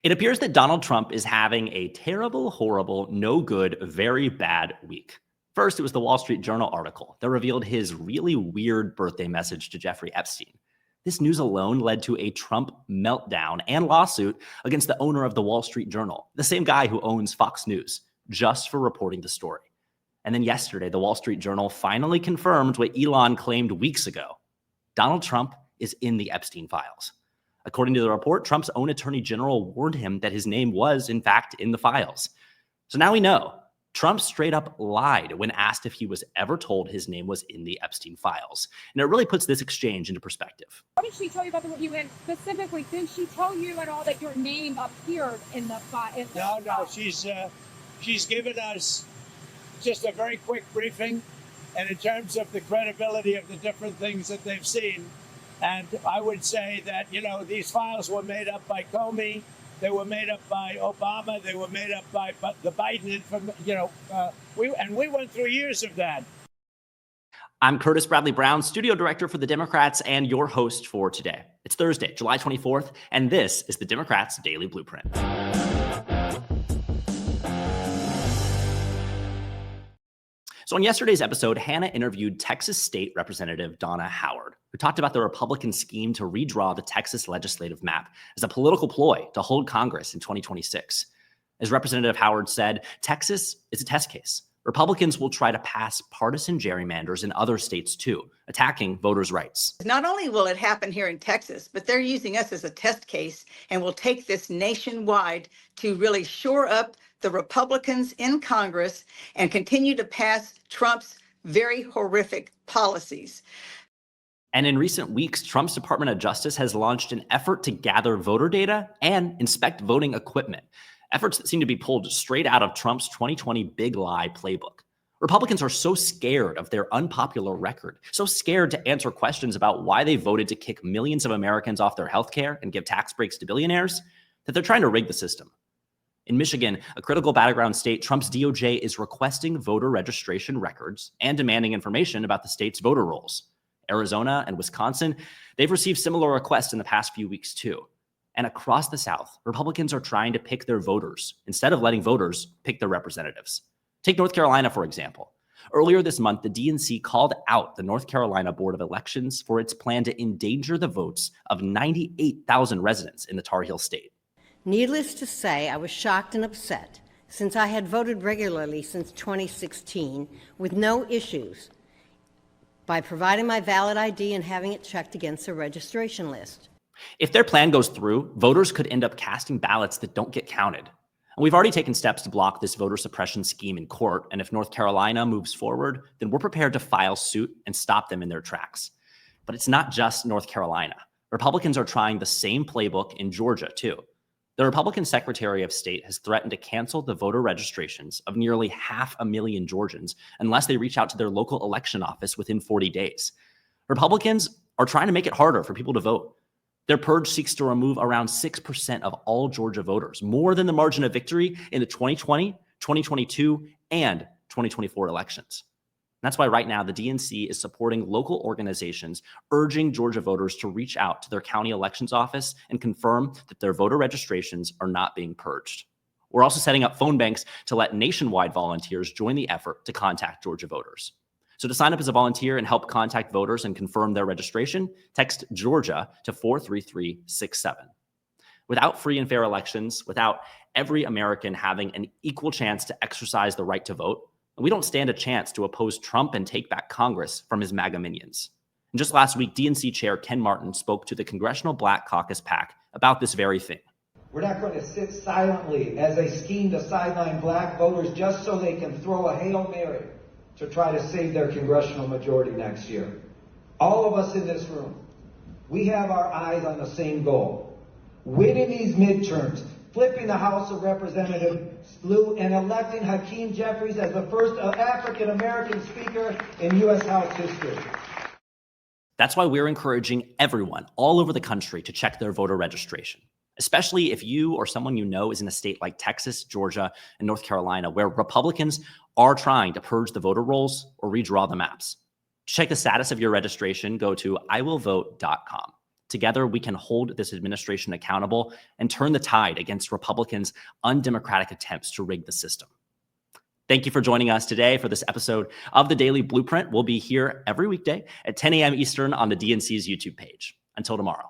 It appears that Donald Trump is having a terrible, horrible, no good, very bad week. First, it was the Wall Street Journal article that revealed his really weird birthday message to Jeffrey Epstein. This news alone led to a Trump meltdown and lawsuit against the owner of the Wall Street Journal, the same guy who owns Fox News, just for reporting the story. And then yesterday, the Wall Street Journal finally confirmed what Elon claimed weeks ago. Donald Trump is in the Epstein files. According to the report, Trump's own attorney general warned him that his name was, in fact, in the files. So now we know. Trump straight up lied when asked if he was ever told his name was in the Epstein files. And it really puts this exchange into perspective. What did she tell you about the UN specifically? Did she tell you at all that your name appeared in the file? No. She's given us just a very quick briefing, and in terms of the credibility of the different things that they've seen. And I would say that, these files were made up by Comey. They were made up by Obama. They were made up by the Biden. We went through years of that. I'm Curtis Bradley Brown, studio director for the Democrats and your host for today. It's Thursday, July 24th, and this is the Democrats' Daily Blueprint. So in yesterday's episode, Hannah interviewed Texas State Representative Donna Howard, who talked about the Republican scheme to redraw the Texas legislative map as a political ploy to hold Congress in 2026. As Representative Howard said, Texas is a test case. Republicans will try to pass partisan gerrymanders in other states too, attacking voters' rights. Not only will it happen here in Texas, but they're using us as a test case and will take this nationwide to really shore up the Republicans in Congress and continue to pass Trump's very horrific policies. And in recent weeks, Trump's Department of Justice has launched an effort to gather voter data and inspect voting equipment, efforts that seem to be pulled straight out of Trump's 2020 big lie playbook. Republicans are so scared of their unpopular record, so scared to answer questions about why they voted to kick millions of Americans off their health care and give tax breaks to billionaires, that they're trying to rig the system. In Michigan, a critical battleground state, Trump's DOJ is requesting voter registration records and demanding information about the state's voter rolls. Arizona and Wisconsin, they've received similar requests in the past few weeks too. And across the South, Republicans are trying to pick their voters instead of letting voters pick their representatives. Take North Carolina, for example. Earlier this month, the DNC called out the North Carolina Board of Elections for its plan to endanger the votes of 98,000 residents in the Tar Heel state. Needless to say, I was shocked and upset, since I had voted regularly since 2016 with no issues by providing my valid ID and having it checked against a registration list. If their plan goes through, voters could end up casting ballots that don't get counted. And we've already taken steps to block this voter suppression scheme in court, and if North Carolina moves forward, then we're prepared to file suit and stop them in their tracks. But it's not just North Carolina. Republicans are trying the same playbook in Georgia, too. The Republican Secretary of State has threatened to cancel the voter registrations of nearly 500,000 Georgians unless they reach out to their local election office within 40 days. Republicans are trying to make it harder for people to vote. Their purge seeks to remove around 6% of all Georgia voters, more than the margin of victory in the 2020, 2022, and 2024 elections. That's why right now the DNC is supporting local organizations urging Georgia voters to reach out to their county elections office and confirm that their voter registrations are not being purged. We're also setting up phone banks to let nationwide volunteers join the effort to contact Georgia voters. So to sign up as a volunteer and help contact voters and confirm their registration, text Georgia to 43367. Without free and fair elections, without every American having an equal chance to exercise the right to vote, we don't stand a chance to oppose Trump and take back Congress from his MAGA minions. And just last week, DNC Chair Ken Martin spoke to the Congressional Black Caucus PAC about this very thing. We're not going to sit silently as they scheme to sideline black voters just so they can throw a Hail Mary to try to save their congressional majority next year. All of us in this room, we have our eyes on the same goal. Winning these midterms, flipping the House of Representatives blue, and electing Hakeem Jeffries as the first African-American speaker in U.S. House history. That's why we're encouraging everyone all over the country to check their voter registration, especially if you or someone you know is in a state like Texas, Georgia, and North Carolina, where Republicans are trying to purge the voter rolls or redraw the maps. To check the status of your registration, go to iwillvote.com. Together, we can hold this administration accountable and turn the tide against Republicans' undemocratic attempts to rig the system. Thank you for joining us today for this episode of the Daily Blueprint. We'll be here every weekday at 10 a.m. Eastern on the DNC's YouTube page. Until tomorrow.